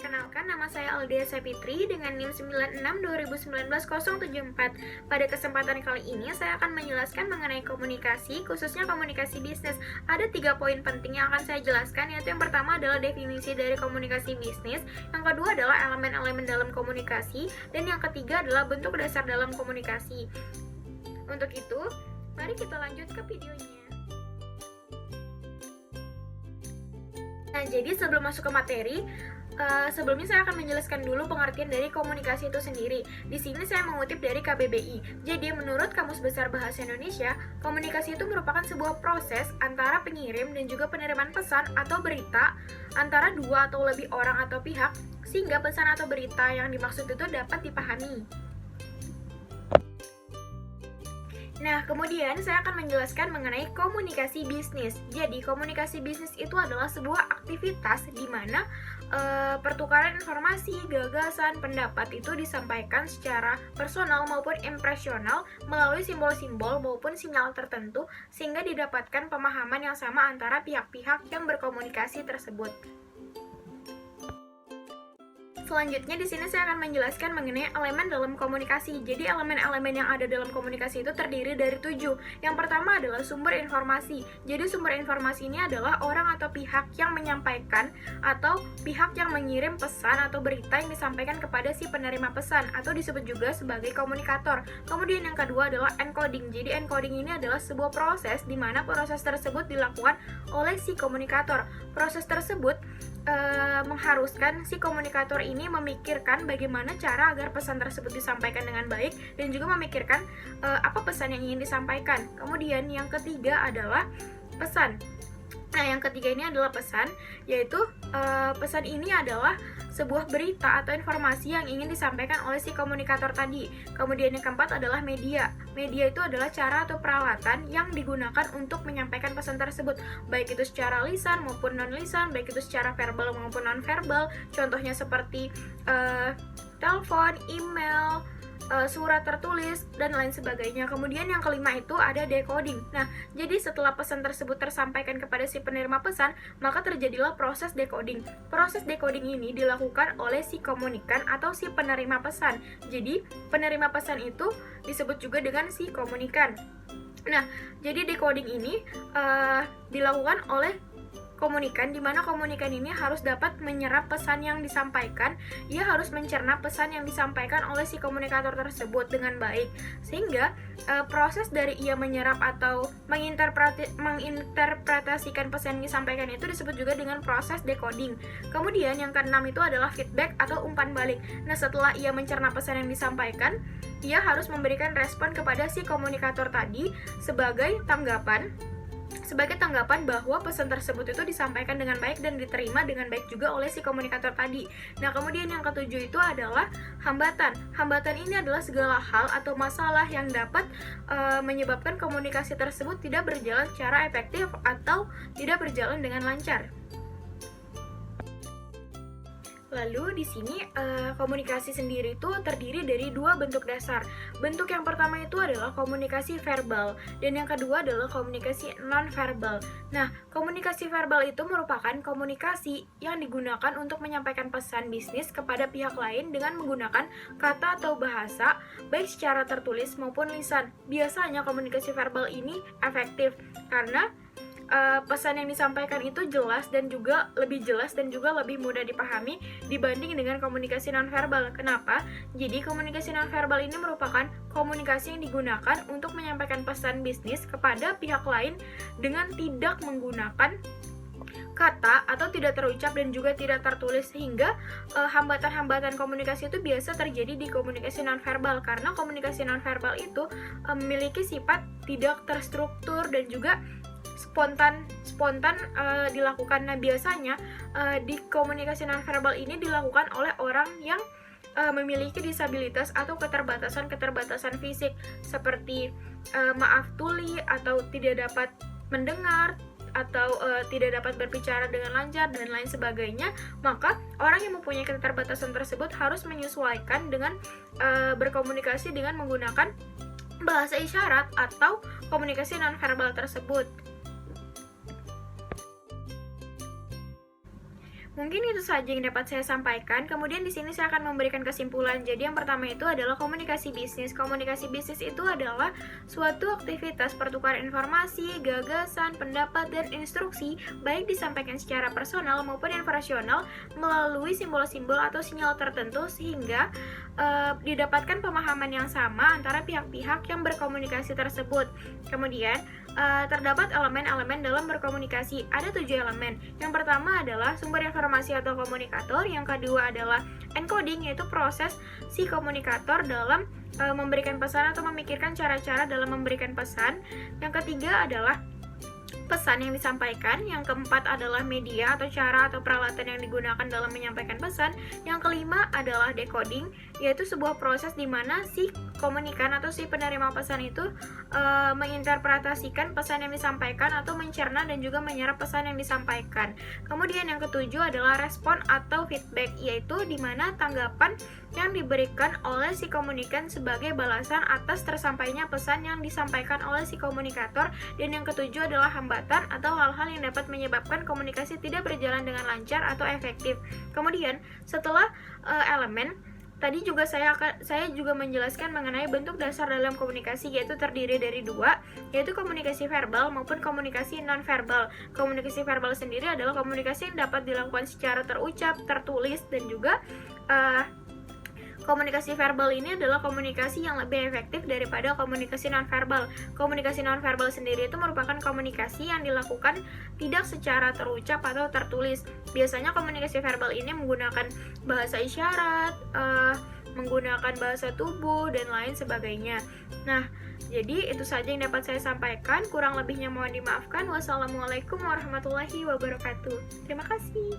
Perkenalkan, nama saya Aldia Sapitri dengan NIM 96 2019 074. Pada kesempatan kali ini, saya akan menjelaskan mengenai komunikasi, khususnya komunikasi bisnis. Ada 3 poin penting yang akan saya jelaskan, yaitu yang pertama adalah definisi dari komunikasi bisnis, yang kedua adalah elemen-elemen dalam komunikasi, dan yang ketiga adalah bentuk dasar dalam komunikasi. Untuk itu, mari kita lanjut ke videonya. Nah, jadi sebelum masuk ke materi, sebelumnya saya akan menjelaskan dulu pengertian dari komunikasi itu sendiri. Di sini saya mengutip dari KBBI. Jadi, menurut Kamus Besar Bahasa Indonesia, komunikasi itu merupakan sebuah proses antara pengirim dan juga penerimaan pesan atau berita antara dua atau lebih orang atau pihak, sehingga pesan atau berita yang dimaksud itu dapat dipahami. Nah, kemudian saya akan menjelaskan mengenai komunikasi bisnis. Jadi, komunikasi bisnis itu adalah sebuah aktivitas di mana pertukaran informasi, gagasan, pendapat itu disampaikan secara personal maupun impresional melalui simbol-simbol maupun sinyal tertentu sehingga didapatkan pemahaman yang sama antara pihak-pihak yang berkomunikasi tersebut. Selanjutnya di sini saya akan menjelaskan mengenai elemen dalam komunikasi. Jadi elemen-elemen yang ada dalam komunikasi itu terdiri dari 7. Yang pertama adalah sumber informasi. Jadi sumber informasi ini adalah orang atau pihak yang menyampaikan atau pihak yang mengirim pesan atau berita yang disampaikan kepada si penerima pesan atau disebut juga sebagai komunikator. Kemudian yang kedua adalah encoding. Jadi encoding ini adalah sebuah proses di mana proses tersebut dilakukan oleh si komunikator. Proses tersebut mengharuskan si komunikator ini memikirkan bagaimana cara agar pesan tersebut disampaikan dengan baik dan juga memikirkan apa pesan yang ingin disampaikan. Kemudian yang ketiga adalah pesan. Nah, yang ketiga ini adalah pesan, yaitu pesan ini adalah sebuah berita atau informasi yang ingin disampaikan oleh si komunikator tadi. Kemudian yang keempat adalah media. Media itu adalah cara atau peralatan yang digunakan untuk menyampaikan pesan tersebut, baik itu secara lisan maupun non-lisan, baik itu secara verbal maupun non-verbal. Contohnya seperti telepon, email, surat tertulis, dan lain sebagainya. Kemudian yang kelima itu ada decoding. Nah, jadi setelah pesan tersebut tersampaikan kepada si penerima pesan, maka terjadilah proses decoding. Proses decoding ini dilakukan oleh si komunikan atau si penerima pesan. Jadi, penerima pesan itu disebut juga dengan si komunikan. Nah, jadi decoding ini dilakukan oleh komunikan, di mana komunikan ini harus dapat menyerap pesan yang disampaikan. Ia harus mencerna pesan yang disampaikan oleh si komunikator tersebut dengan baik, sehingga proses dari ia menyerap atau menginterpretasikan pesan yang disampaikan itu disebut juga dengan proses decoding. Kemudian yang keenam itu adalah feedback atau umpan balik. Nah, setelah ia mencerna pesan yang disampaikan, ia harus memberikan respon kepada si komunikator tadi sebagai tanggapan bahwa pesan tersebut itu disampaikan dengan baik dan diterima dengan baik juga oleh si komunikator tadi. Nah, kemudian yang ketujuh itu adalah hambatan. Hambatan ini adalah segala hal atau masalah yang dapat menyebabkan komunikasi tersebut tidak berjalan secara efektif atau tidak berjalan dengan lancar. Lalu di sini komunikasi sendiri itu terdiri dari 2 bentuk dasar. Bentuk yang pertama itu adalah komunikasi verbal dan yang kedua adalah komunikasi non-verbal. Nah, komunikasi verbal itu merupakan komunikasi yang digunakan untuk menyampaikan pesan bisnis kepada pihak lain dengan menggunakan kata atau bahasa baik secara tertulis maupun lisan. Biasanya komunikasi verbal ini efektif karena pesan yang disampaikan itu jelas dan juga lebih mudah dipahami dibanding dengan komunikasi nonverbal. Kenapa? Jadi komunikasi nonverbal ini merupakan komunikasi yang digunakan untuk menyampaikan pesan bisnis kepada pihak lain dengan tidak menggunakan kata atau tidak terucap dan juga tidak tertulis, sehingga hambatan-hambatan komunikasi itu biasa terjadi di komunikasi nonverbal karena komunikasi nonverbal itu memiliki sifat tidak terstruktur dan juga spontan dilakukan. Nah, biasanya di komunikasi nonverbal ini dilakukan oleh orang yang memiliki disabilitas atau keterbatasan fisik seperti maaf tuli atau tidak dapat mendengar atau tidak dapat berbicara dengan lancar dan lain sebagainya. Maka orang yang mempunyai keterbatasan tersebut harus menyesuaikan dengan berkomunikasi dengan menggunakan bahasa isyarat atau komunikasi nonverbal tersebut. Mungkin itu saja yang dapat saya sampaikan. Kemudian di sini saya akan memberikan kesimpulan. Jadi yang pertama itu adalah komunikasi bisnis. Komunikasi bisnis itu adalah suatu aktivitas pertukaran informasi, gagasan, pendapat, dan instruksi baik disampaikan secara personal maupun infrasional melalui simbol-simbol atau sinyal tertentu sehingga didapatkan pemahaman yang sama antara pihak-pihak yang berkomunikasi tersebut. Kemudian terdapat elemen-elemen dalam berkomunikasi. Ada 7 elemen. Yang pertama adalah sumber informasi atau komunikator. Yang kedua adalah encoding, yaitu proses si komunikator dalam memberikan pesan atau memikirkan cara-cara dalam memberikan pesan. Yang ketiga adalah pesan yang disampaikan. Yang keempat adalah media atau cara atau peralatan yang digunakan dalam menyampaikan pesan. Yang kelima adalah decoding, yaitu sebuah proses di mana si komunikan atau si penerima pesan itu menginterpretasikan pesan yang disampaikan atau mencerna dan juga menyerap pesan yang disampaikan. Kemudian yang ketujuh adalah respon atau feedback, yaitu di mana tanggapan yang diberikan oleh si komunikan sebagai balasan atas tersampainya pesan yang disampaikan oleh si komunikator. Dan yang ketujuh adalah hambatan atau hal-hal yang dapat menyebabkan komunikasi tidak berjalan dengan lancar atau efektif. Kemudian setelah elemen tadi juga saya juga menjelaskan mengenai bentuk dasar dalam komunikasi, yaitu terdiri dari dua, yaitu komunikasi verbal maupun komunikasi non-verbal. Komunikasi verbal sendiri adalah komunikasi yang dapat dilakukan secara terucap, tertulis, dan juga komunikasi verbal ini adalah komunikasi yang lebih efektif daripada komunikasi nonverbal. Komunikasi nonverbal sendiri itu merupakan komunikasi yang dilakukan tidak secara terucap atau tertulis. Biasanya komunikasi verbal ini menggunakan bahasa isyarat, menggunakan bahasa tubuh, dan lain sebagainya. Nah, jadi itu saja yang dapat saya sampaikan. Kurang lebihnya mohon dimaafkan. Wassalamualaikum warahmatullahi wabarakatuh. Terima kasih.